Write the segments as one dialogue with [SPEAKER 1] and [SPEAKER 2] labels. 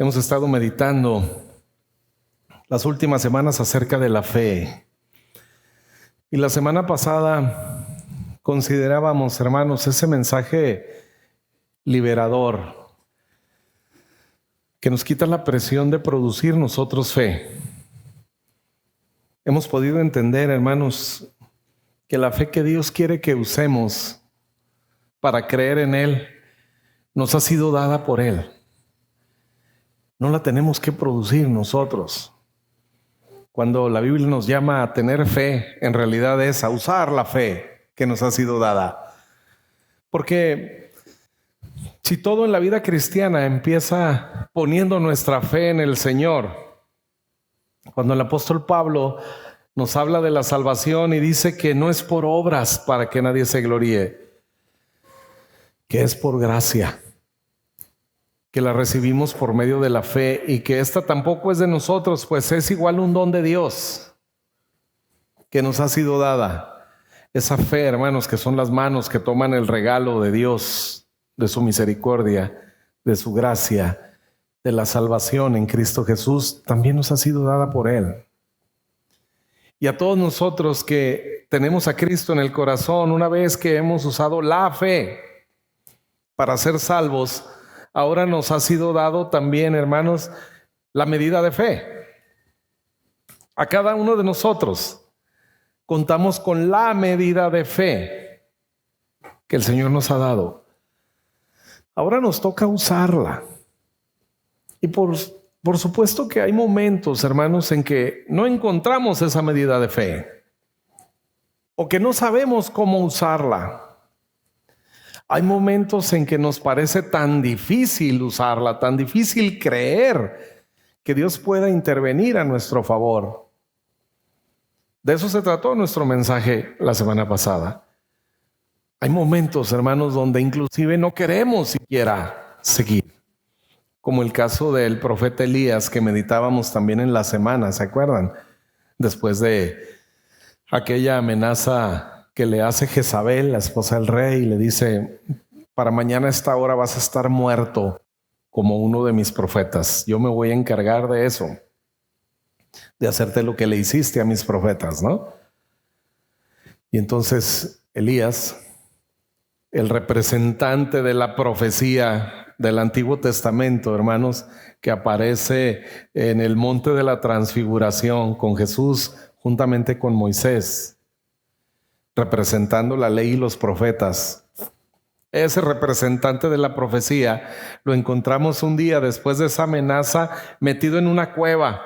[SPEAKER 1] Hemos estado meditando las últimas semanas acerca de la fe. Y la semana pasada considerábamos, hermanos, ese mensaje liberador que nos quita la presión de producir nosotros fe. Hemos podido entender, hermanos, que la fe que Dios quiere que usemos para creer en Él nos ha sido dada por Él. No la tenemos que producir nosotros. Cuando la Biblia nos llama a tener fe, en realidad es a usar la fe que nos ha sido dada. Porque si todo en la vida cristiana empieza poniendo nuestra fe en el Señor, cuando el apóstol Pablo nos habla de la salvación y dice que no es por obras para que nadie se gloríe, que es por gracia, que la recibimos por medio de la fe y que esta tampoco es de nosotros, pues es igual un don de Dios que nos ha sido dada. Esa fe, hermanos, que son las manos que toman el regalo de Dios, de su misericordia, de su gracia, de la salvación en Cristo Jesús, también nos ha sido dada por Él. Y a todos nosotros que tenemos a Cristo en el corazón, una vez que hemos usado la fe para ser salvos, ahora nos ha sido dado también, hermanos, la medida de fe. A cada uno de nosotros contamos con la medida de fe que el Señor nos ha dado. Ahora nos toca usarla. Y por supuesto que hay momentos, hermanos, en que no encontramos esa medida de fe o que no sabemos cómo usarla. Hay momentos en que nos parece tan difícil usarla, tan difícil creer que Dios pueda intervenir a nuestro favor. De eso se trató nuestro mensaje la semana pasada. Hay momentos, hermanos, donde inclusive no queremos siquiera seguir. Como el caso del profeta Elías que meditábamos también en la semana, ¿se acuerdan? Después de aquella amenaza que le hace Jezabel, la esposa del rey, y le dice: para mañana a esta hora vas a estar muerto como uno de mis profetas. Yo me voy a encargar de eso, de hacerte lo que le hiciste a mis profetas, ¿no? Y entonces Elías, el representante de la profecía del Antiguo Testamento, hermanos, que aparece en el monte de la transfiguración con Jesús juntamente con Moisés, representando la ley y los profetas. Ese representante de la profecía lo encontramos un día después de esa amenaza metido en una cueva.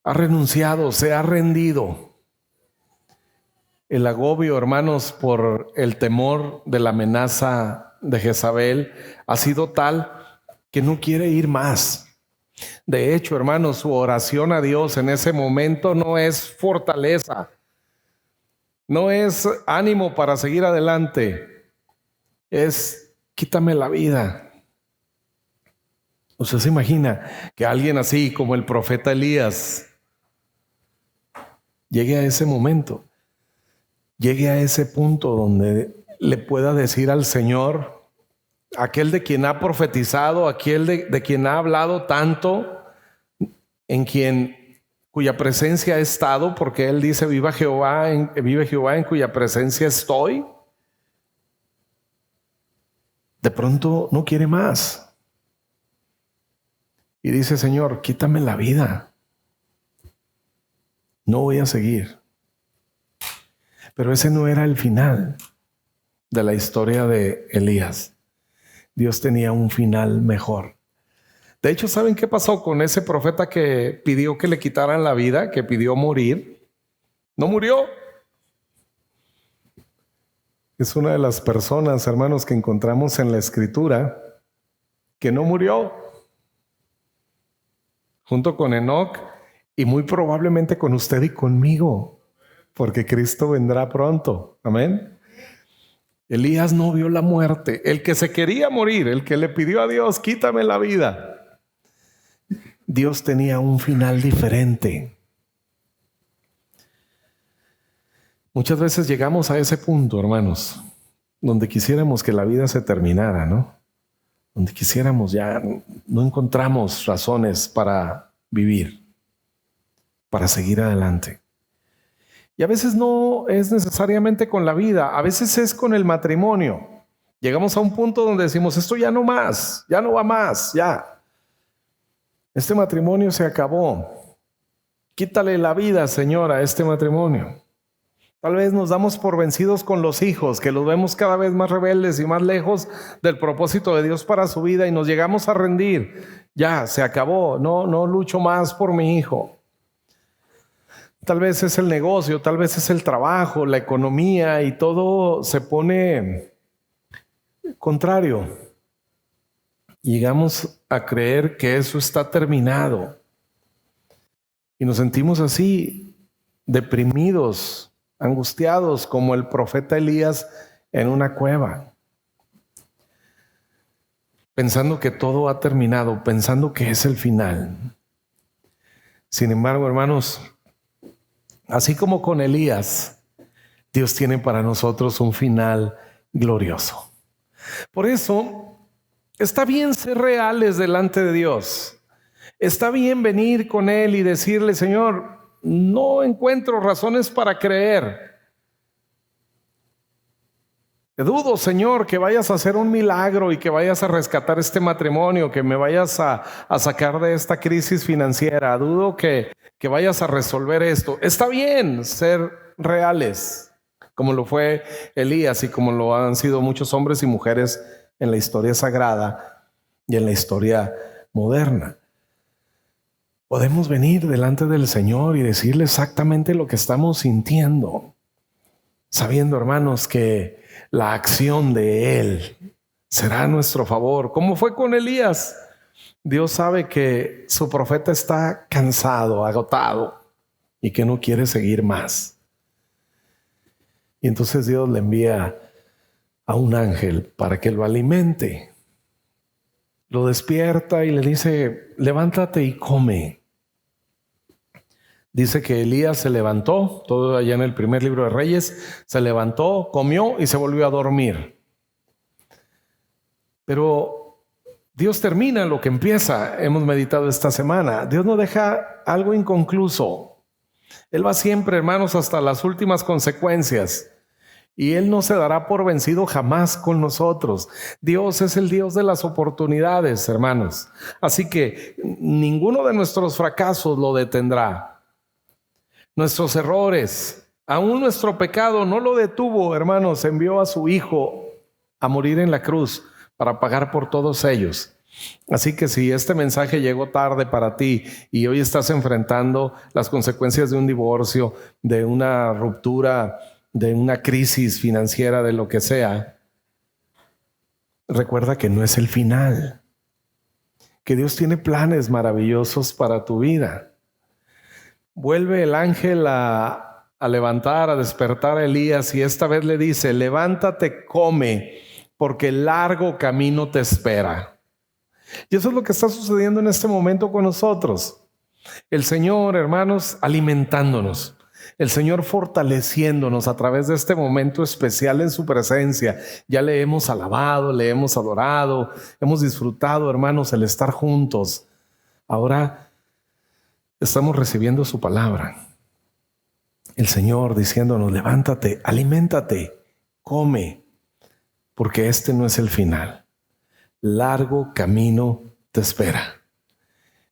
[SPEAKER 1] Ha renunciado, se ha rendido. El agobio, hermanos, por el temor de la amenaza de Jezabel ha sido tal que no quiere ir más. De hecho, hermanos, su oración a Dios en ese momento no es fortaleza, no es ánimo para seguir adelante, es: quítame la vida. ¿Usted se imagina que alguien así como el profeta Elías llegue a ese momento, llegue a ese punto donde le pueda decir al Señor, aquel de quien ha profetizado, aquel de quien ha hablado tanto, cuya presencia he estado, porque Él dice: vive Jehová en cuya presencia estoy? De pronto no quiere más. Y dice: Señor, quítame la vida. No voy a seguir. Pero ese no era el final de la historia de Elías. Dios tenía un final mejor. De hecho, ¿saben qué pasó con ese profeta que pidió que le quitaran la vida, que pidió morir? No murió. Es una de las personas, hermanos, que encontramos en la Escritura que no murió. Junto con Enoc y muy probablemente con usted y conmigo, porque Cristo vendrá pronto. Amén. Elías no vio la muerte. El que se quería morir, el que le pidió a Dios: quítame la vida, Dios tenía un final diferente. Muchas veces llegamos a ese punto, hermanos, donde quisiéramos que la vida se terminara, ¿no? donde quisiéramos ya no encontramos razones para vivir, para seguir adelante. Y a veces no es necesariamente con la vida, a veces es con el matrimonio. Llegamos a un punto donde decimos, esto ya no más, ya no va más, ya. Este matrimonio se acabó. Quítale la vida, Señor, a este matrimonio. Tal vez nos damos por vencidos con los hijos, que los vemos cada vez más rebeldes y más lejos del propósito de Dios para su vida y nos llegamos a rendir. Ya, se acabó, no lucho más por mi hijo. Tal vez es el negocio, tal vez es el trabajo, la economía y todo se pone contrario. Llegamos a creer que eso está terminado y nos sentimos así, deprimidos, angustiados, como el profeta Elías en una cueva, pensando que todo ha terminado, pensando que es el final. Sin embargo, hermanos, así como con Elías, Dios tiene para nosotros un final glorioso. Por eso, está bien ser reales delante de Dios. Está bien venir con Él y decirle, Señor, no encuentro razones para creer. Te dudo, Señor, que vayas a hacer un milagro y que vayas a rescatar este matrimonio, que me vayas a sacar de esta crisis financiera. Dudo que vayas a resolver esto. Está bien ser reales, como lo fue Elías y como lo han sido muchos hombres y mujeres en la historia sagrada y en la historia moderna. Podemos venir delante del Señor y decirle exactamente lo que estamos sintiendo, sabiendo, hermanos, que la acción de Él será a nuestro favor, como fue con Elías. Dios sabe que su profeta está cansado, agotado y que no quiere seguir más. Y entonces Dios le envía a un ángel para que lo alimente. Lo despierta y le dice, levántate y come. Dice que Elías se levantó, todo allá en el primer libro de Reyes, se levantó, comió y se volvió a dormir. Pero Dios termina lo que empieza, hemos meditado esta semana. Dios no deja algo inconcluso. Él va siempre, hermanos, hasta las últimas consecuencias. Y Él no se dará por vencido jamás con nosotros. Dios es el Dios de las oportunidades, hermanos. Así que ninguno de nuestros fracasos lo detendrá. Nuestros errores, aún nuestro pecado no lo detuvo, hermanos. Envió a su Hijo a morir en la cruz para pagar por todos ellos. Así que si este mensaje llegó tarde para ti y hoy estás enfrentando las consecuencias de un divorcio, de una ruptura, de una crisis financiera, de lo que sea, recuerda que no es el final, que Dios tiene planes maravillosos para tu vida. Vuelve el ángel a levantar, a despertar a Elías y esta vez le dice, levántate, come, porque largo camino te espera. Y eso es lo que está sucediendo en este momento con nosotros. El Señor, hermanos, alimentándonos. El Señor fortaleciéndonos a través de este momento especial en su presencia. Ya le hemos alabado, le hemos adorado, hemos disfrutado, hermanos, el estar juntos. Ahora estamos recibiendo su palabra. El Señor diciéndonos, levántate, aliméntate, come, porque este no es el final. Largo camino te espera.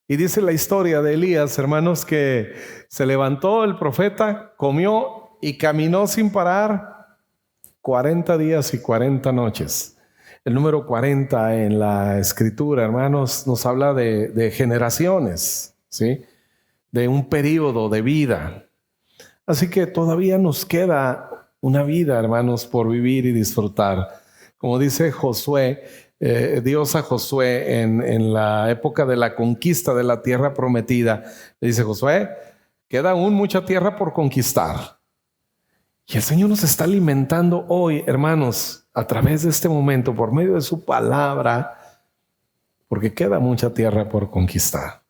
[SPEAKER 1] Y dice la historia de Elías, hermanos, que se levantó el profeta, comió y caminó sin parar 40 días y 40 noches. El número 40 en la escritura, hermanos, nos habla de generaciones, ¿sí? De un periodo de vida. Así que todavía nos queda una vida, hermanos, por vivir y disfrutar. Como dice Josué, Dios a Josué en la época de la conquista de la tierra prometida, le dice, Josué, queda aún mucha tierra por conquistar. Y el Señor nos está alimentando hoy, hermanos, a través de este momento, por medio de su palabra, porque queda mucha tierra por conquistar.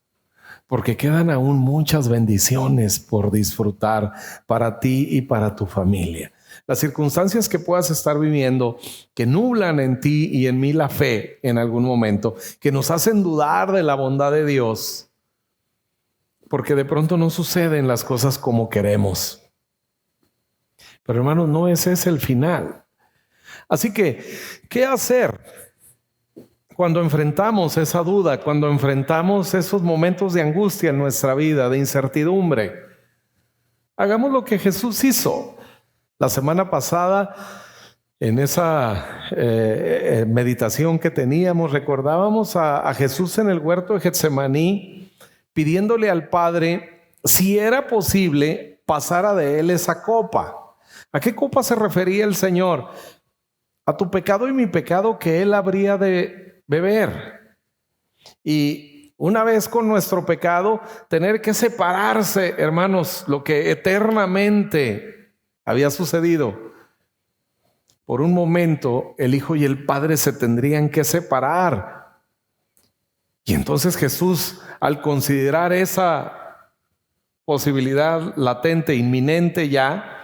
[SPEAKER 1] Porque quedan aún muchas bendiciones por disfrutar para ti y para tu familia. Las circunstancias que puedas estar viviendo, que nublan en ti y en mí la fe en algún momento, que nos hacen dudar de la bondad de Dios, porque de pronto no suceden las cosas como queremos. Pero hermanos, no ese es el final. Así que, ¿qué hacer cuando enfrentamos esa duda, cuando enfrentamos esos momentos de angustia en nuestra vida, de incertidumbre? Hagamos lo que Jesús hizo. La semana pasada, en esa meditación que teníamos, recordábamos a Jesús en el huerto de Getsemaní, pidiéndole al Padre, si era posible, pasara de él esa copa. ¿A qué copa se refería el Señor? A tu pecado y mi pecado que él habría de beber. Y una vez con nuestro pecado, tener que separarse, hermanos, lo que eternamente había sucedido. Por un momento, el Hijo y el Padre se tendrían que separar. Y entonces Jesús, al considerar esa posibilidad latente, inminente ya,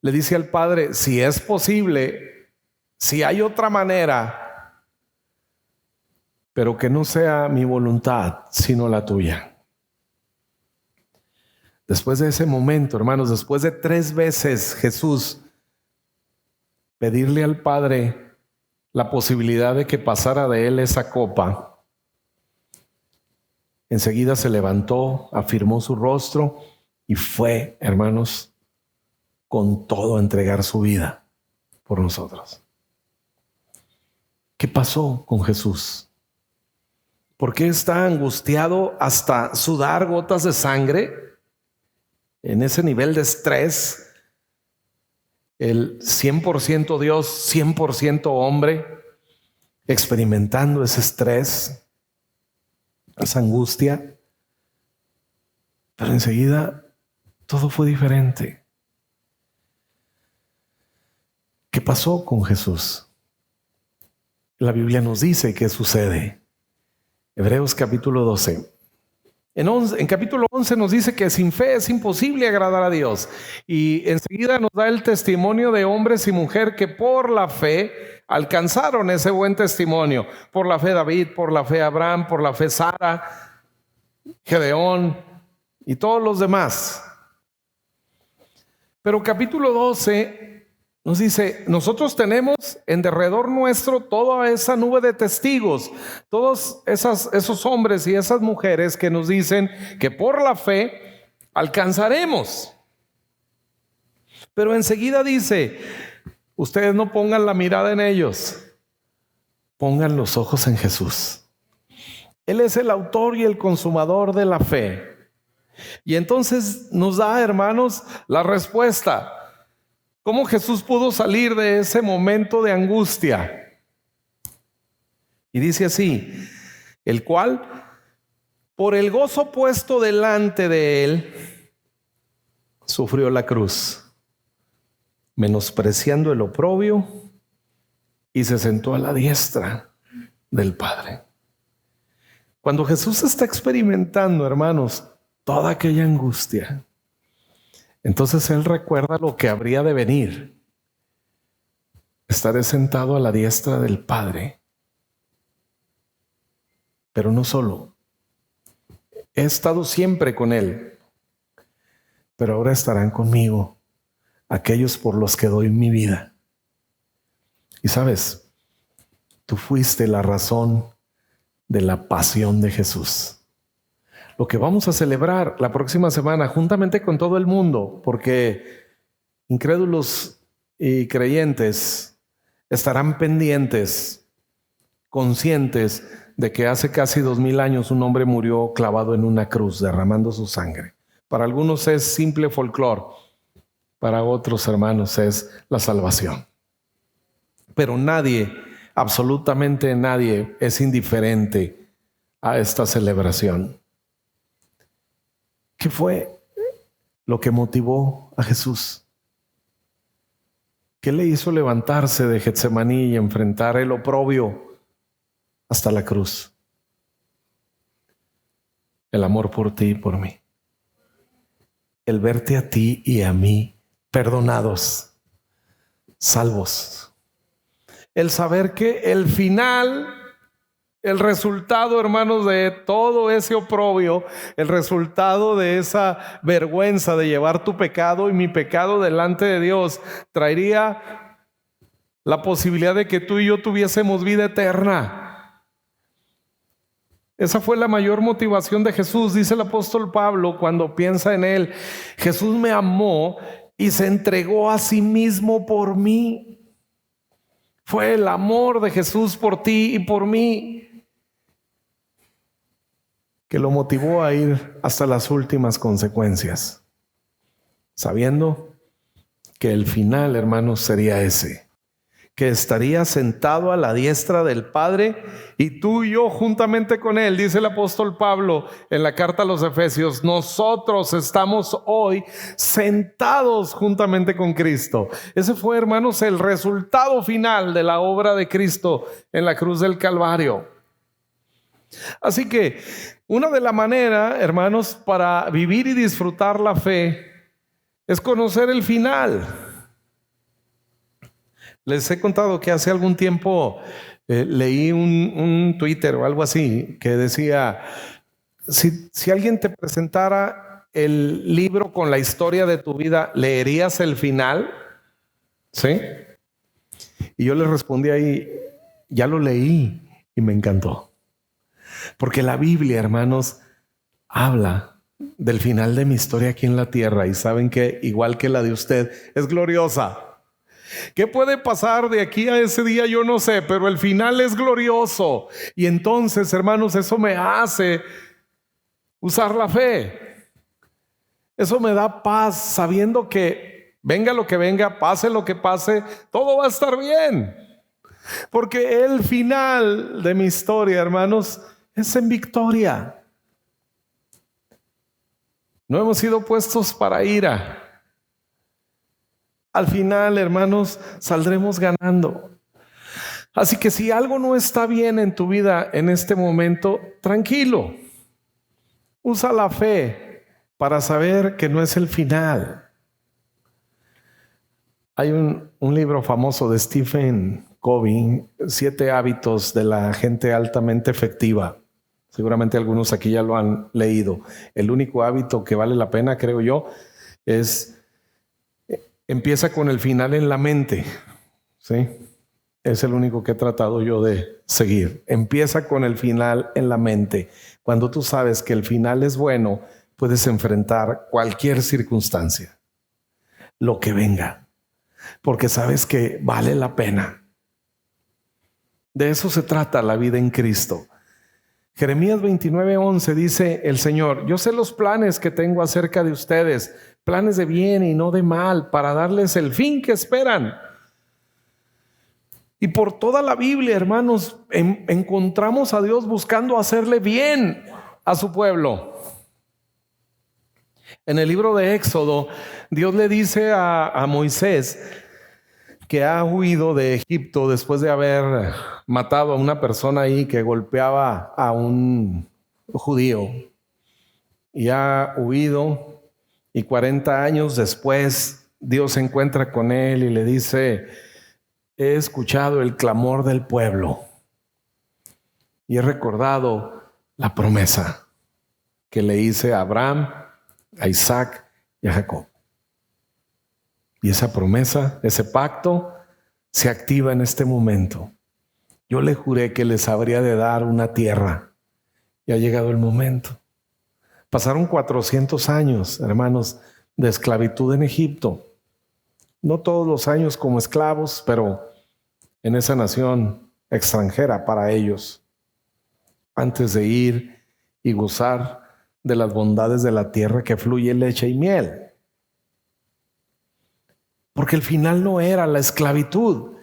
[SPEAKER 1] le dice al Padre, si es posible, si hay otra manera, pero que no sea mi voluntad, sino la tuya. Después de ese momento, hermanos, después de 3 veces Jesús pedirle al Padre la posibilidad de que pasara de él esa copa, enseguida se levantó, afirmó su rostro y fue, hermanos, con todo a entregar su vida por nosotros. ¿Qué pasó con Jesús? ¿Por qué está angustiado hasta sudar gotas de sangre? En ese nivel de estrés, el 100% Dios, 100% hombre, experimentando ese estrés, esa angustia. Pero enseguida todo fue diferente. ¿Qué pasó con Jesús? La Biblia nos dice qué sucede. Hebreos capítulo 12. En capítulo 11 nos dice que sin fe es imposible agradar a Dios. Y enseguida nos da el testimonio de hombres y mujeres que por la fe alcanzaron ese buen testimonio. Por la fe David, por la fe Abraham, por la fe Sara, Gedeón y todos los demás. Pero capítulo 12 nos dice, nosotros tenemos en derredor nuestro toda esa nube de testigos, todos esos hombres y esas mujeres que nos dicen que por la fe alcanzaremos. Pero enseguida dice, ustedes no pongan la mirada en ellos, pongan los ojos en Jesús. Él es el autor y el consumador de la fe. Y entonces nos da, hermanos, la respuesta. ¿Cómo Jesús pudo salir de ese momento de angustia? Y dice así, el cual, por el gozo puesto delante de él, sufrió la cruz, menospreciando el oprobio, y se sentó a la diestra del Padre. Cuando Jesús está experimentando, hermanos, toda aquella angustia, entonces él recuerda lo que habría de venir. Estaré sentado a la diestra del Padre. Pero no solo. He estado siempre con él. Pero ahora estarán conmigo aquellos por los que doy mi vida. Y sabes, tú fuiste la razón de la pasión de Jesús. Lo que vamos a celebrar la próxima semana juntamente con todo el mundo, porque incrédulos y creyentes estarán pendientes, conscientes de que hace casi 2000 años un hombre murió clavado en una cruz, derramando su sangre. Para algunos es simple folclore, para otros, hermanos, es la salvación. Pero nadie, absolutamente nadie, es indiferente a esta celebración. ¿Qué fue lo que motivó a Jesús? ¿Qué le hizo levantarse de Getsemaní y enfrentar el oprobio hasta la cruz? El amor por ti y por mí. El verte a ti y a mí perdonados. salvos. El saber que el final, el resultado, hermanos, de todo ese oprobio, el resultado de esa vergüenza de llevar tu pecado y mi pecado delante de Dios, traería la posibilidad de que tú y yo tuviésemos vida eterna. Esa fue la mayor motivación de Jesús, dice el apóstol Pablo cuando piensa en él. Jesús me amó y se entregó a sí mismo por mí. Fue el amor de Jesús por ti y por mí que lo motivó a ir hasta las últimas consecuencias, sabiendo que el final, hermanos, sería ese, que estaría sentado a la diestra del Padre y tú y yo juntamente con Él. Dice el apóstol Pablo en la carta a los Efesios, nosotros estamos hoy sentados juntamente con Cristo. Ese fue, hermanos, el resultado final de la obra de Cristo en la cruz del Calvario. Así que una de las maneras, hermanos, para vivir y disfrutar la fe es conocer el final. Les he contado que hace algún tiempo leí un Twitter o algo así que decía, si alguien te presentara el libro con la historia de tu vida, ¿leerías el final? ¿Sí? Y yo le respondí ahí, ya lo leí y me encantó. Porque la Biblia, hermanos, habla del final de mi historia aquí en la tierra y saben que igual que la de usted, es gloriosa. ¿Qué puede pasar de aquí a ese día? Yo no sé, pero el final es glorioso. Y entonces, hermanos, eso me hace usar la fe. Eso me da paz, sabiendo que venga lo que venga, pase lo que pase, todo va a estar bien. Porque el final de mi historia, hermanos, es en victoria. No hemos sido puestos para ira. Al final, hermanos, saldremos ganando. Así que si algo no está bien en tu vida en este momento, tranquilo. Usa la fe para saber que no es el final. Hay un libro famoso de Stephen Covey, 7 hábitos de la gente altamente efectiva. Seguramente algunos aquí ya lo han leído. El único hábito que vale la pena, creo yo, empieza con el final en la mente. ¿Sí? Es el único que he tratado yo de seguir. Empieza con el final en la mente. Cuando tú sabes que el final es bueno, puedes enfrentar cualquier circunstancia, lo que venga, porque sabes que vale la pena. De eso se trata la vida en Cristo. Jeremías 29:11 dice el Señor, yo sé los planes que tengo acerca de ustedes, planes de bien y no de mal, para darles el fin que esperan. Y por toda la Biblia, hermanos, encontramos a Dios buscando hacerle bien a su pueblo. En el libro de Éxodo, Dios le dice a Moisés que ha huido de Egipto después de haber matado a una persona ahí que golpeaba a un judío. Y ha huido, y 40 años después Dios se encuentra con él y le dice, he escuchado el clamor del pueblo y he recordado la promesa que le hice a Abraham, a Isaac y a Jacob. Y esa promesa, ese pacto, se activa en este momento. Yo le juré que les habría de dar una tierra y ha llegado el momento. Pasaron 400 años, hermanos, de esclavitud en Egipto. No todos los años como esclavos, pero en esa nación extranjera para ellos, antes de ir y gozar de las bondades de la tierra que fluye leche y miel. Porque el final no era la esclavitud.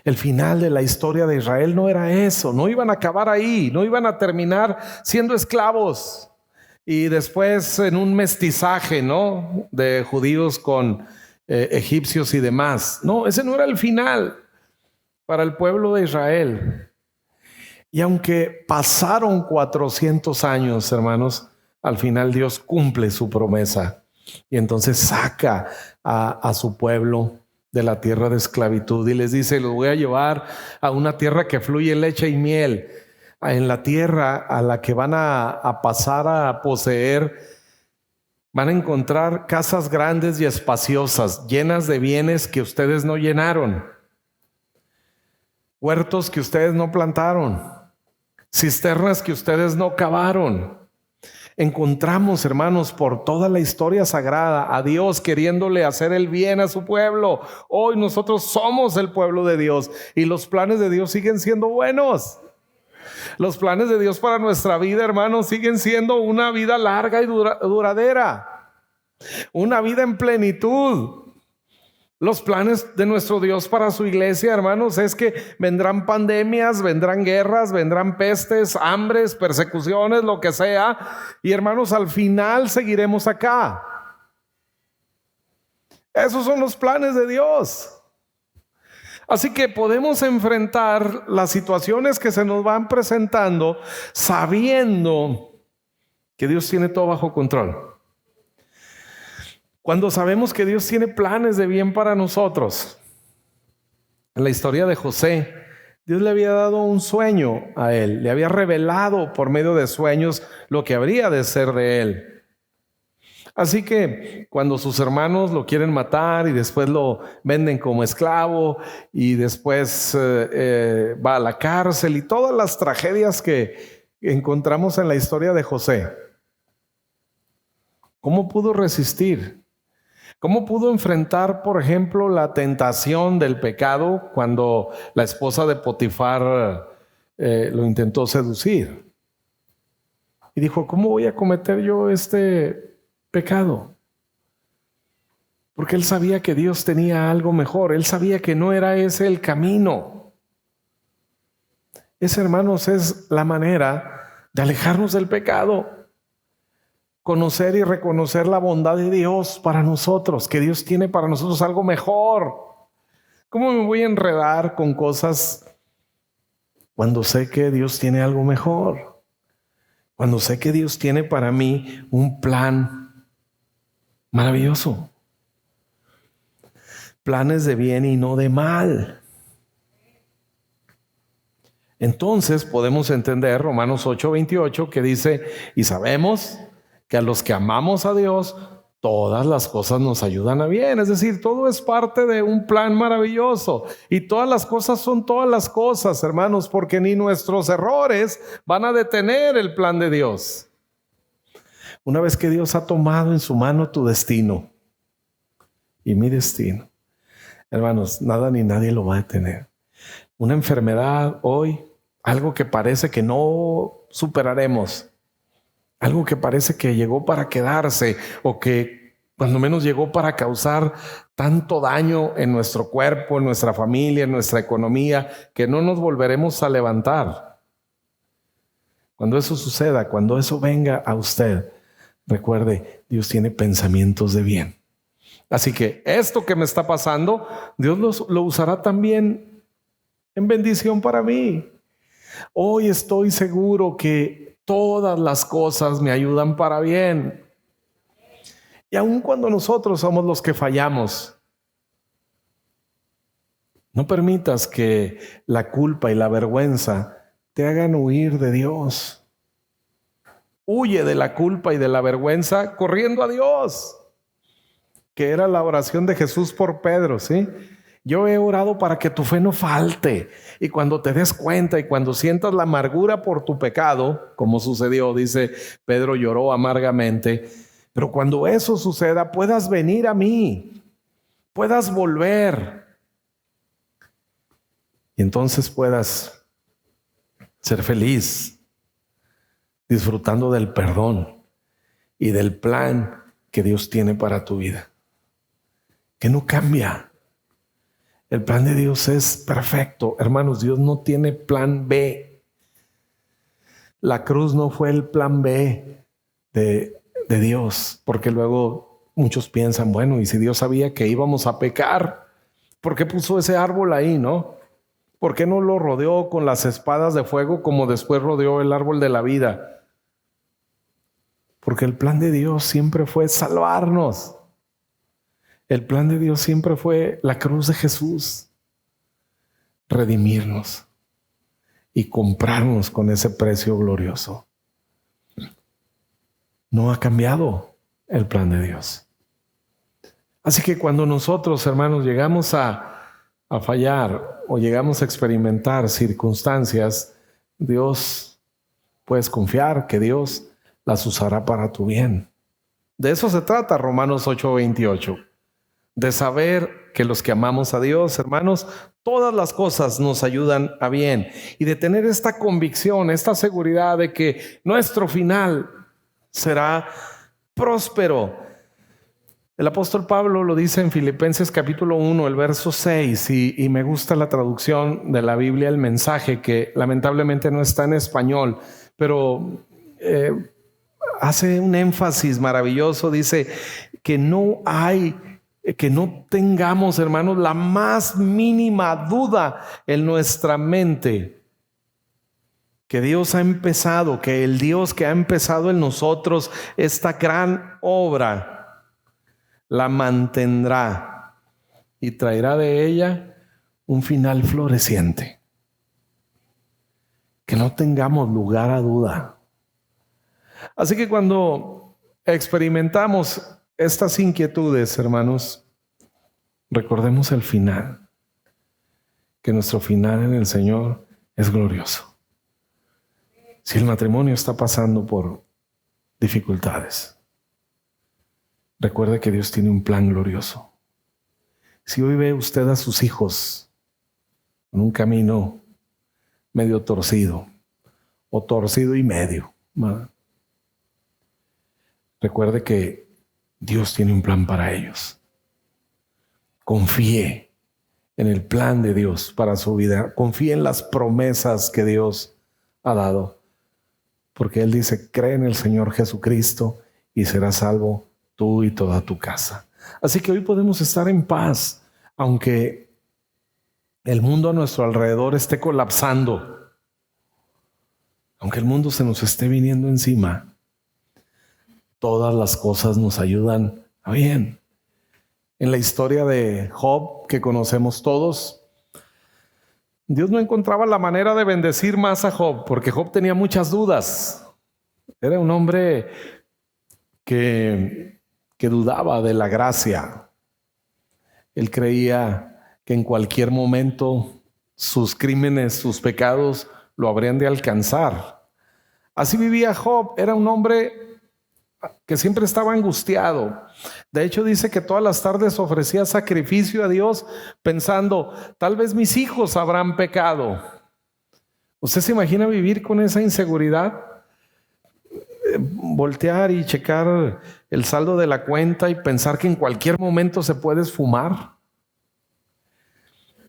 [SPEAKER 1] El final de la historia de Israel no era eso. No iban a acabar ahí, no iban a terminar siendo esclavos y después en un mestizaje, ¿no?, de judíos con egipcios y demás. No, ese no era el final para el pueblo de Israel. Y aunque pasaron 400 años, hermanos, al final Dios cumple su promesa y entonces saca a su pueblo de la tierra de esclavitud y les dice: los voy a llevar a una tierra que fluye leche y miel. En la tierra a la que van a pasar a poseer, van a encontrar casas grandes y espaciosas, llenas de bienes que ustedes no llenaron, huertos que ustedes no plantaron, cisternas que ustedes no cavaron. Encontramos, hermanos, por toda la historia sagrada a Dios queriéndole hacer el bien a su pueblo. Hoy nosotros somos el pueblo de Dios y los planes de Dios siguen siendo buenos. Los planes de Dios para nuestra vida, hermanos, siguen siendo una vida larga y duradera, una vida en plenitud. Los planes de nuestro Dios para su iglesia, hermanos, es que vendrán pandemias, vendrán guerras, vendrán pestes, hambres, persecuciones, lo que sea. Y hermanos, al final seguiremos acá. Esos son los planes de Dios. Así que podemos enfrentar las situaciones que se nos van presentando sabiendo que Dios tiene todo bajo control. Cuando sabemos que Dios tiene planes de bien para nosotros. En la historia de José, Dios le había dado un sueño a él, le había revelado por medio de sueños lo que habría de ser de él. Así que cuando sus hermanos lo quieren matar y después lo venden como esclavo y después va a la cárcel y todas las tragedias que encontramos en la historia de José, ¿cómo pudo resistir? ¿Cómo pudo enfrentar, por ejemplo, la tentación del pecado cuando la esposa de Potifar lo intentó seducir? Y dijo: ¿cómo voy a cometer yo este pecado? Porque él sabía que Dios tenía algo mejor. Él sabía que no era ese el camino. Esa, hermanos, es la manera de alejarnos del pecado. Conocer y reconocer la bondad de Dios para nosotros, que Dios tiene para nosotros algo mejor. ¿Cómo me voy a enredar con cosas cuando sé que Dios tiene algo mejor? Cuando sé que Dios tiene para mí un plan maravilloso. Planes de bien y no de mal. Entonces podemos entender Romanos 8:28 que dice: y sabemos que a los que amamos a Dios, todas las cosas nos ayudan a bien. Es decir, todo es parte de un plan maravilloso. Y todas las cosas son todas las cosas, hermanos, porque ni nuestros errores van a detener el plan de Dios. Una vez que Dios ha tomado en su mano tu destino y mi destino, hermanos, nada ni nadie lo va a detener. Una enfermedad hoy, algo que parece que no superaremos, algo que parece que llegó para quedarse o que cuando menos llegó para causar tanto daño en nuestro cuerpo, en nuestra familia, en nuestra economía, que no nos volveremos a levantar. Cuando eso suceda, cuando eso venga a usted, recuerde, Dios tiene pensamientos de bien. Así que esto que me está pasando, Dios lo usará también en bendición para mí. Hoy estoy seguro que todas las cosas me ayudan para bien. Y aun cuando nosotros somos los que fallamos, no permitas que la culpa y la vergüenza te hagan huir de Dios. Huye de la culpa y de la vergüenza corriendo a Dios, que era la oración de Jesús por Pedro, ¿sí? Yo he orado para que tu fe no falte. Y cuando te des cuenta y cuando sientas la amargura por tu pecado, como sucedió, dice Pedro, lloró amargamente. Pero cuando eso suceda, puedas venir a mí, puedas volver. Y entonces puedas ser feliz, disfrutando del perdón y del plan que Dios tiene para tu vida, que no cambia. El plan de Dios es perfecto. Hermanos, Dios no tiene plan B. La cruz no fue el plan B de Dios, porque luego muchos piensan, bueno, y si Dios sabía que íbamos a pecar, ¿por qué puso ese árbol ahí, no? ¿Por qué no lo rodeó con las espadas de fuego como después rodeó el árbol de la vida? Porque el plan de Dios siempre fue salvarnos. El plan de Dios siempre fue la cruz de Jesús, redimirnos y comprarnos con ese precio glorioso. No ha cambiado el plan de Dios. Así que cuando nosotros, hermanos, llegamos a fallar o llegamos a experimentar circunstancias, Dios, puedes confiar que Dios las usará para tu bien. De eso se trata Romanos 8:28. De saber que los que amamos a Dios, hermanos, todas las cosas nos ayudan a bien. Y de tener esta convicción, esta seguridad de que nuestro final será próspero. El apóstol Pablo lo dice en Filipenses capítulo 1, el verso 6, y me gusta la traducción de la Biblia, el mensaje, que lamentablemente no está en español, pero hace un énfasis maravilloso. Dice que no tengamos, hermanos, la más mínima duda en nuestra mente que Dios ha empezado, que el Dios que ha empezado en nosotros esta gran obra la mantendrá y traerá de ella un final floreciente. Que no tengamos lugar a duda. Así que cuando experimentamos estas inquietudes, hermanos, recordemos el final, que nuestro final en el Señor es glorioso. Si el matrimonio está pasando por dificultades, recuerde que Dios tiene un plan glorioso. Si hoy ve usted a sus hijos en un camino medio torcido o torcido y medio, ¿verdad? Recuerde que Dios tiene un plan para ellos. Confíe en el plan de Dios para su vida. Confíe en las promesas que Dios ha dado. Porque Él dice, cree en el Señor Jesucristo y serás salvo tú y toda tu casa. Así que hoy podemos estar en paz, aunque el mundo a nuestro alrededor esté colapsando, aunque el mundo se nos esté viniendo encima. Todas las cosas nos ayudan a bien. En la historia de Job, que conocemos todos, Dios no encontraba la manera de bendecir más a Job, porque Job tenía muchas dudas. Era un hombre que dudaba de la gracia. Él creía que en cualquier momento sus crímenes, sus pecados lo habrían de alcanzar. Así vivía Job. Era un hombre que siempre estaba angustiado. De hecho, dice que todas las tardes ofrecía sacrificio a Dios pensando, tal vez mis hijos habrán pecado. ¿Usted se imagina vivir con esa inseguridad? Voltear y checar el saldo de la cuenta y pensar que en cualquier momento se puede esfumar.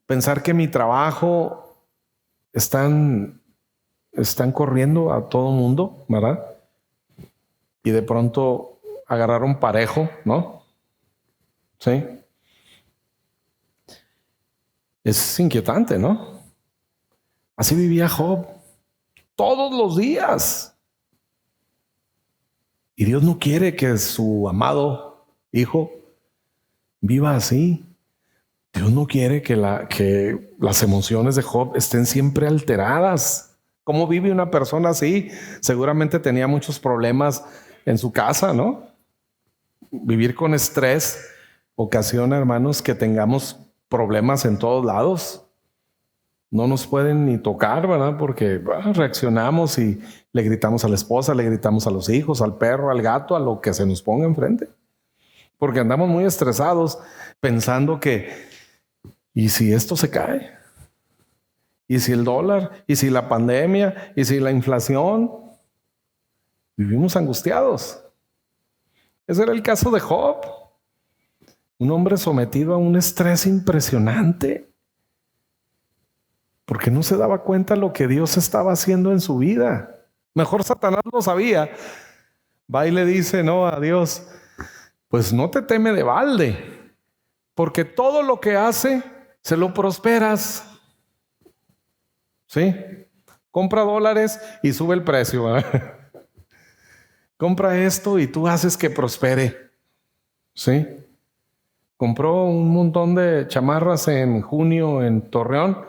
[SPEAKER 1] Pensar que mi trabajo están corriendo a todo mundo, ¿verdad? Y de pronto agarraron parejo, ¿no? Sí. Es inquietante, ¿no? Así vivía Job todos los días. Y Dios no quiere que su amado hijo viva así. Dios no quiere que las emociones de Job estén siempre alteradas. ¿Cómo vive una persona así? Seguramente tenía muchos problemas en su casa, ¿no? Vivir con estrés ocasiona, hermanos, que tengamos problemas en todos lados. No nos pueden ni tocar, ¿verdad? Porque reaccionamos y le gritamos a la esposa, le gritamos a los hijos, al perro, al gato, a lo que se nos ponga enfrente. Porque andamos muy estresados pensando que, ¿y si esto se cae? ¿Y si el dólar? ¿Y si la pandemia? ¿Y si la inflación? Vivimos angustiados. Ese era el caso de Job. Un hombre sometido a un estrés impresionante. Porque no se daba cuenta lo que Dios estaba haciendo en su vida. Mejor Satanás lo sabía. Va y le dice, no, a Dios, pues no te teme de balde, porque todo lo que hace, se lo prosperas. ¿Sí? Compra dólares y sube el precio, ¿verdad? Compra esto y tú haces que prospere. ¿Sí? Compró un montón de chamarras en junio en Torreón.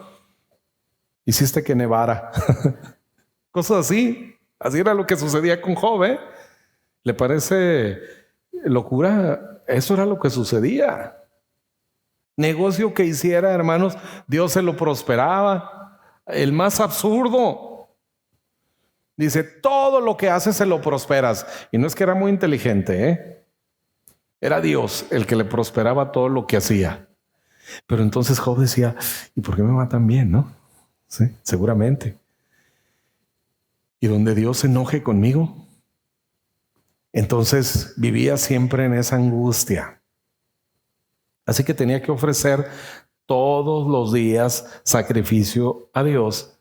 [SPEAKER 1] Hiciste que nevara. Cosas así. Así era lo que sucedía con Job, ¿eh? ¿Le parece locura? Eso era lo que sucedía. Negocio que hiciera, hermanos, Dios se lo prosperaba. El más absurdo. Dice, todo lo que haces se lo prosperas. Y no es que era muy inteligente, ¿eh? Era Dios el que le prosperaba todo lo que hacía. Pero entonces Job decía, ¿y por qué me va tan bien, no? Sí, seguramente. Y donde Dios se enoje conmigo, entonces vivía siempre en esa angustia. Así que tenía que ofrecer todos los días sacrificio a Dios,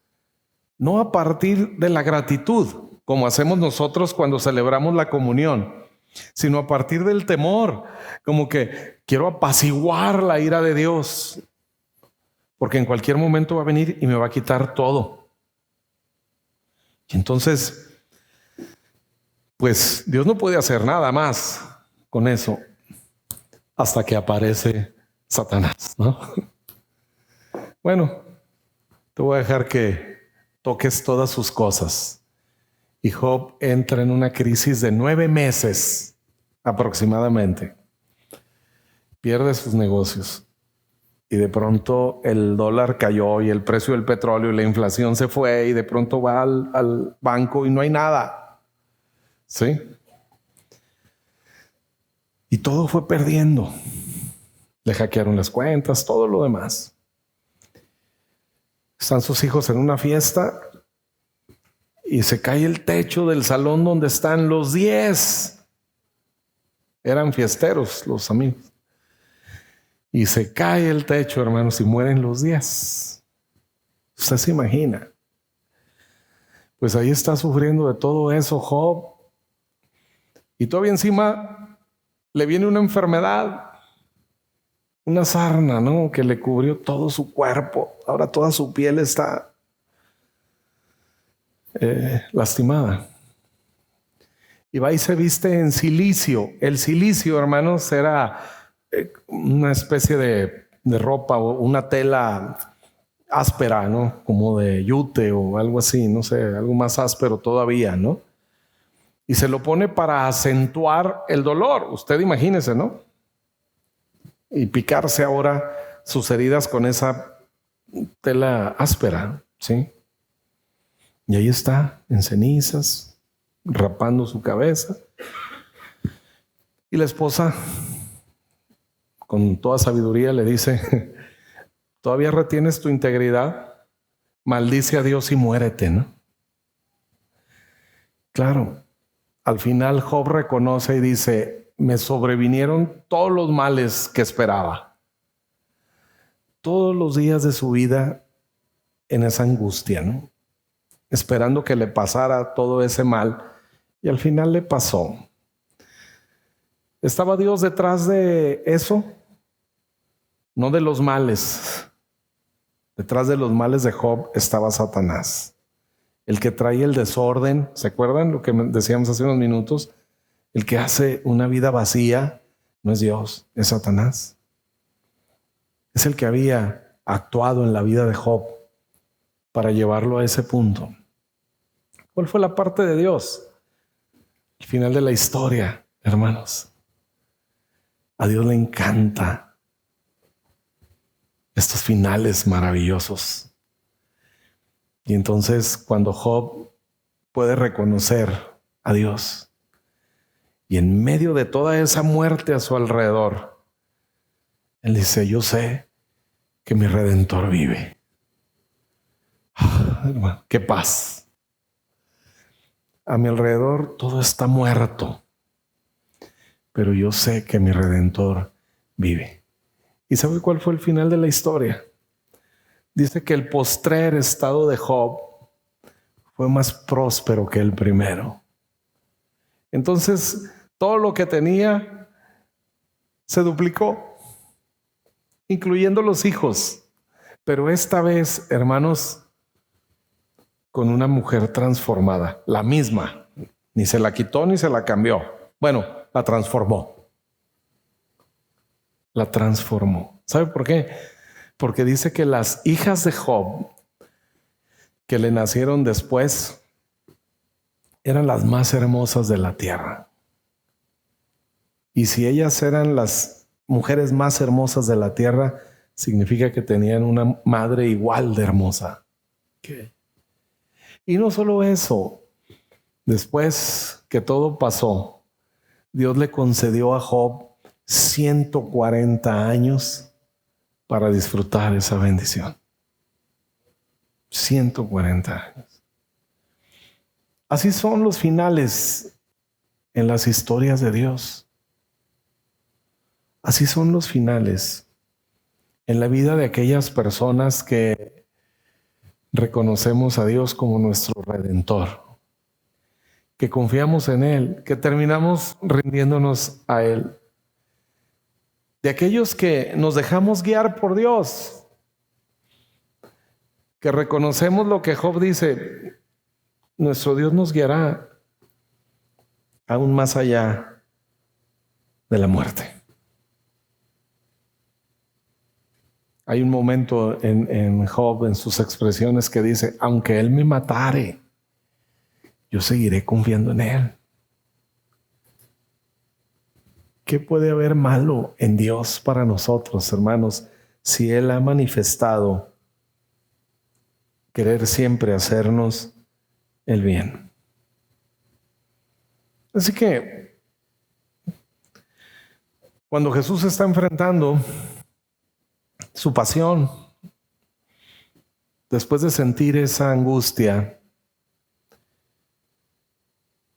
[SPEAKER 1] no a partir de la gratitud, como hacemos nosotros cuando celebramos la comunión, sino a partir del temor, como que quiero apaciguar la ira de Dios, porque en cualquier momento va a venir y me va a quitar todo. Y entonces, pues Dios no puede hacer nada más con eso hasta que aparece Satanás, ¿no? Bueno, te voy a dejar que toques todas sus cosas. Y Job entra en una crisis de 9 meses aproximadamente. Pierde sus negocios. Y de pronto el dólar cayó y el precio del petróleo y la inflación se fue y de pronto va al banco y no hay nada. ¿Sí? Y todo fue perdiendo. Le hackearon las cuentas, todo lo demás. Están sus hijos en una fiesta y se cae el techo del salón donde están los 10. Eran fiesteros los amigos. Y se cae el techo, hermanos, y mueren los 10. Usted se imagina. Pues ahí está sufriendo de todo eso Job. Y todavía encima le viene una enfermedad, una sarna, ¿no? Que le cubrió todo su cuerpo. Ahora toda su piel está lastimada. Y va y se viste en cilicio. El cilicio, hermanos, era una especie de ropa o una tela áspera, ¿no? Como de yute o algo así, no sé, algo más áspero todavía, ¿no? Y se lo pone para acentuar el dolor. Usted imagínese, ¿no? Y picarse ahora sus heridas con esa tela áspera, ¿sí? Y ahí está, en cenizas, rapando su cabeza. Y la esposa, con toda sabiduría, le dice, ¿todavía retienes tu integridad? Maldice a Dios y muérete, ¿no? Claro, al final Job reconoce y dice, me sobrevinieron todos los males que esperaba. Todos los días de su vida en esa angustia, ¿no? Esperando que le pasara todo ese mal. Y al final le pasó. ¿Estaba Dios detrás de eso? No de los males. Detrás de los males de Job estaba Satanás. El que trae el desorden, ¿se acuerdan lo que decíamos hace unos minutos? El que hace una vida vacía no es Dios, es Satanás. Es el que había actuado en la vida de Job para llevarlo a ese punto. ¿Cuál fue la parte de Dios? El final de la historia, hermanos. A Dios le encanta estos finales maravillosos. Y entonces cuando Job puede reconocer a Dios y en medio de toda esa muerte a su alrededor, él dice, yo sé que mi Redentor vive. Hermano, qué paz. A mi alrededor todo está muerto, pero yo sé que mi Redentor vive. ¿Y sabe cuál fue el final de la historia? Dice que el postrer estado de Job fue más próspero que el primero. Entonces, todo lo que tenía se duplicó, incluyendo los hijos. Pero esta vez, hermanos, con una mujer transformada, la misma. Ni se la quitó ni se la cambió. Bueno, la transformó. la transformó. ¿Sabe por qué? Porque dice que las hijas de Job que le nacieron después eran las más hermosas de la tierra. Y si ellas eran las mujeres más hermosas de la tierra, significa que tenían una madre igual de hermosa. ¿Qué? Y no solo eso, después que todo pasó, Dios le concedió a Job 140 años para disfrutar esa bendición. 140 años. Así son los finales en las historias de Dios. Así son los finales en la vida de aquellas personas que reconocemos a Dios como nuestro Redentor, que confiamos en Él, que terminamos rindiéndonos a Él. De aquellos que nos dejamos guiar por Dios, que reconocemos lo que Job dice, nuestro Dios nos guiará aún más allá de la muerte. Hay un momento en Job, en sus expresiones, que dice, aunque Él me matare, yo seguiré confiando en Él. ¿Qué puede haber malo en Dios para nosotros, hermanos, si Él ha manifestado querer siempre hacernos el bien? Así que, cuando Jesús está enfrentando su pasión, después de sentir esa angustia,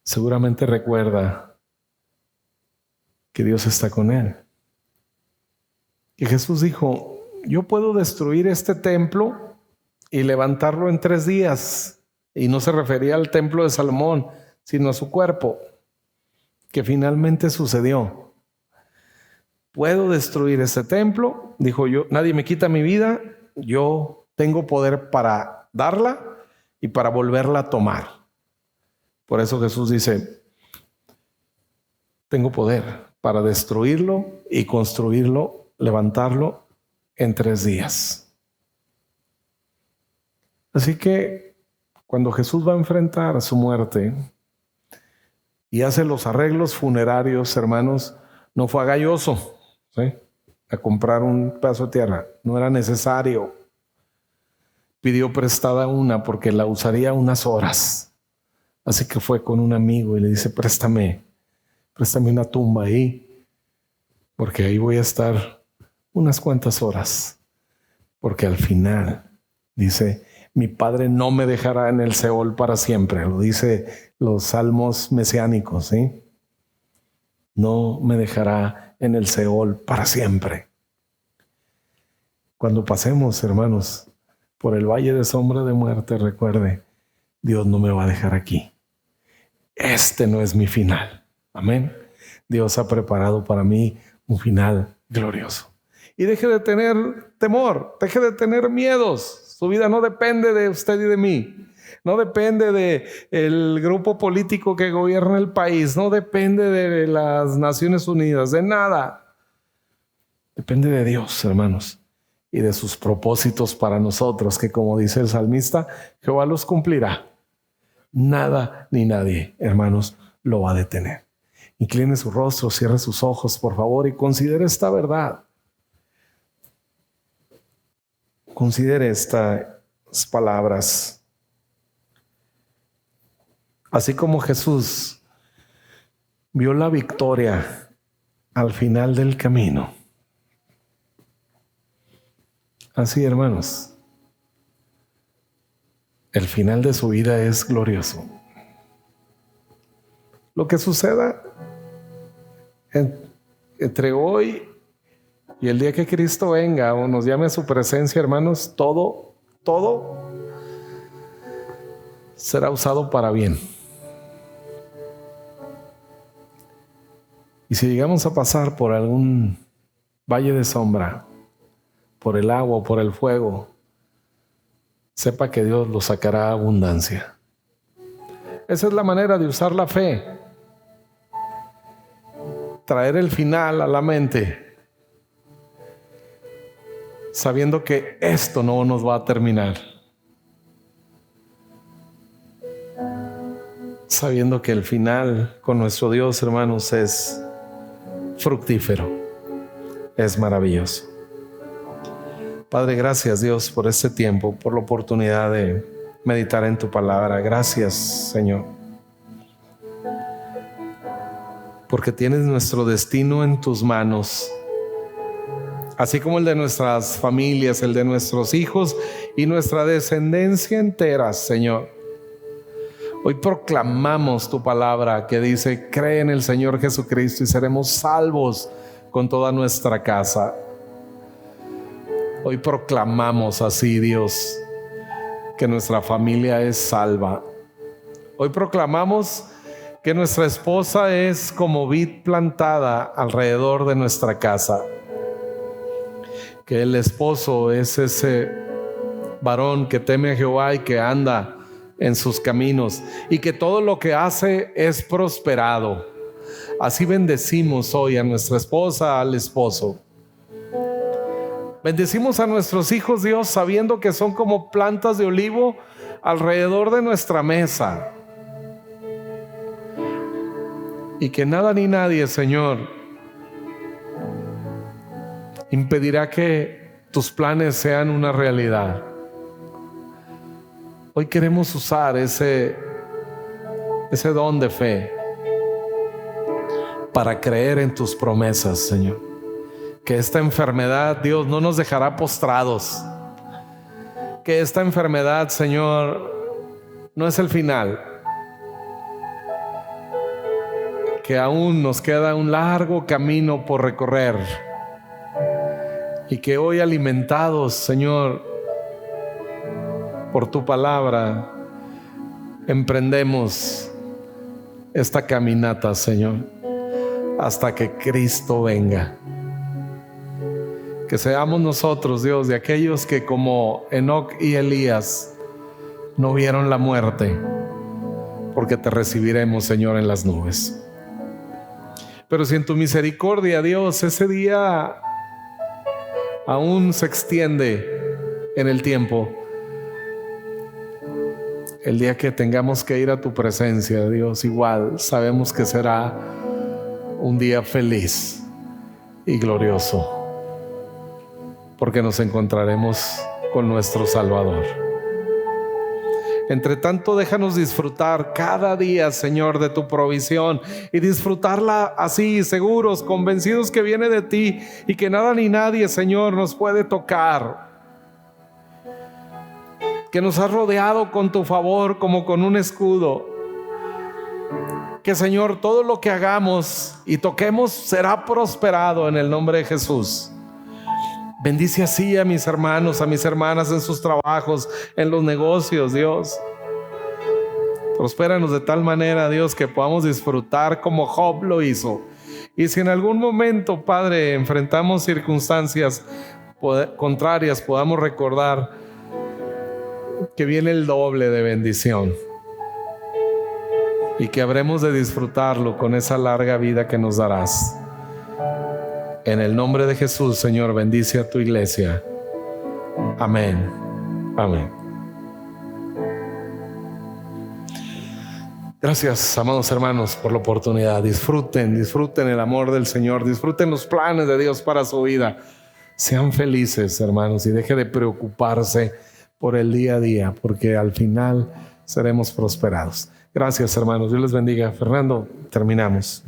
[SPEAKER 1] seguramente recuerda que Dios está con él. Que Jesús dijo, yo puedo destruir este templo y levantarlo en 3 días. Y no se refería al templo de Salomón, sino a su cuerpo, que finalmente sucedió. Puedo destruir este templo, dijo yo, nadie me quita mi vida, yo tengo poder para darla y para volverla a tomar. Por eso Jesús dice, tengo poder para destruirlo y construirlo, levantarlo en 3 días. Así que cuando Jesús va a enfrentar su muerte y hace los arreglos funerarios, hermanos, no fue agalloso, ¿sí?, a comprar un pedazo de tierra. No era necesario. Pidió prestada una porque la usaría unas horas. Así que fue con un amigo y le dice, préstame una tumba ahí, porque ahí voy a estar unas cuantas horas. Porque al final, dice, mi Padre no me dejará en el Seol para siempre. Lo dice los salmos mesiánicos, ¿sí? No me dejará en el Seol para siempre. Cuando pasemos, hermanos, por el valle de sombra de muerte, recuerde, Dios no me va a dejar aquí. Este no es mi final. Amén. Dios ha preparado para mí un final glorioso. Y deje de tener temor, deje de tener miedos. Su vida no depende de usted y de mí. No depende del grupo político que gobierna el país. No depende de las Naciones Unidas, de nada. Depende de Dios, hermanos, y de sus propósitos para nosotros, que como dice el salmista, Jehová los cumplirá. Nada ni nadie, hermanos, lo va a detener. Incline su rostro, cierre sus ojos, por favor, y considere esta verdad. Considere estas palabras. Así como Jesús vio la victoria al final del camino, así, hermanos, el final de su vida es glorioso. Lo que suceda entre hoy y el día que Cristo venga o nos llame a su presencia, hermanos, todo será usado para bien. Y si llegamos a pasar por algún valle de sombra, por el agua o por el fuego, sepa que Dios lo sacará a abundancia. Esa es la manera de usar la fe. Traer el final a la mente sabiendo que esto no nos va a terminar, sabiendo que el final con nuestro Dios, hermanos, es fructífero, es maravilloso. Padre, gracias, Dios, por este tiempo, por la oportunidad de meditar en tu palabra. Gracias, Señor, porque tienes nuestro destino en tus manos, así como el de nuestras familias, el de nuestros hijos y nuestra descendencia entera, Señor. Hoy proclamamos tu palabra que dice: cree en el Señor Jesucristo y seremos salvos con toda nuestra casa. Hoy proclamamos así, Dios, que nuestra familia es salva. Hoy proclamamos que nuestra esposa es como vid plantada alrededor de nuestra casa, que el esposo es ese varón que teme a Jehová y que anda en sus caminos, y que todo lo que hace es prosperado. Así bendecimos hoy a nuestra esposa, al esposo. Bendecimos a nuestros hijos, Dios, sabiendo que son como plantas de olivo alrededor de nuestra mesa, y que nada ni nadie, Señor, impedirá que tus planes sean una realidad. Hoy queremos usar ese don de fe para creer en tus promesas, Señor. Que esta enfermedad, Dios, no nos dejará postrados. Que esta enfermedad, Señor, no es el final. Que aún nos queda un largo camino por recorrer. Y que hoy, alimentados, Señor, por tu palabra, emprendemos esta caminata, Señor, hasta que Cristo venga. Que seamos nosotros, Dios, de aquellos que, como Enoc y Elías, no vieron la muerte, porque te recibiremos, Señor, en las nubes. Pero si en tu misericordia, Dios, ese día aún se extiende en el tiempo, el día que tengamos que ir a tu presencia, Dios, igual sabemos que será un día feliz y glorioso, porque nos encontraremos con nuestro Salvador. Entre tanto, déjanos disfrutar cada día, Señor, de tu provisión, y disfrutarla así, seguros, convencidos que viene de ti y que nada ni nadie, Señor, nos puede tocar. Que nos has rodeado con tu favor como con un escudo. Que, Señor, todo lo que hagamos y toquemos será prosperado en el nombre de Jesús. Bendice así a mis hermanos, a mis hermanas en sus trabajos, en los negocios, Dios. Prospéranos de tal manera, Dios, que podamos disfrutar como Job lo hizo. Y si en algún momento, Padre, enfrentamos circunstancias contrarias, podamos recordar que viene el doble de bendición y que habremos de disfrutarlo con esa larga vida que nos darás. En el nombre de Jesús, Señor, bendice a tu iglesia. Amén. Amén. Gracias, amados hermanos, por la oportunidad. Disfruten el amor del Señor, disfruten los planes de Dios para su vida. Sean felices, hermanos, y deje de preocuparse por el día a día, porque al final seremos prosperados. Gracias, hermanos. Dios les bendiga. Fernando, terminamos.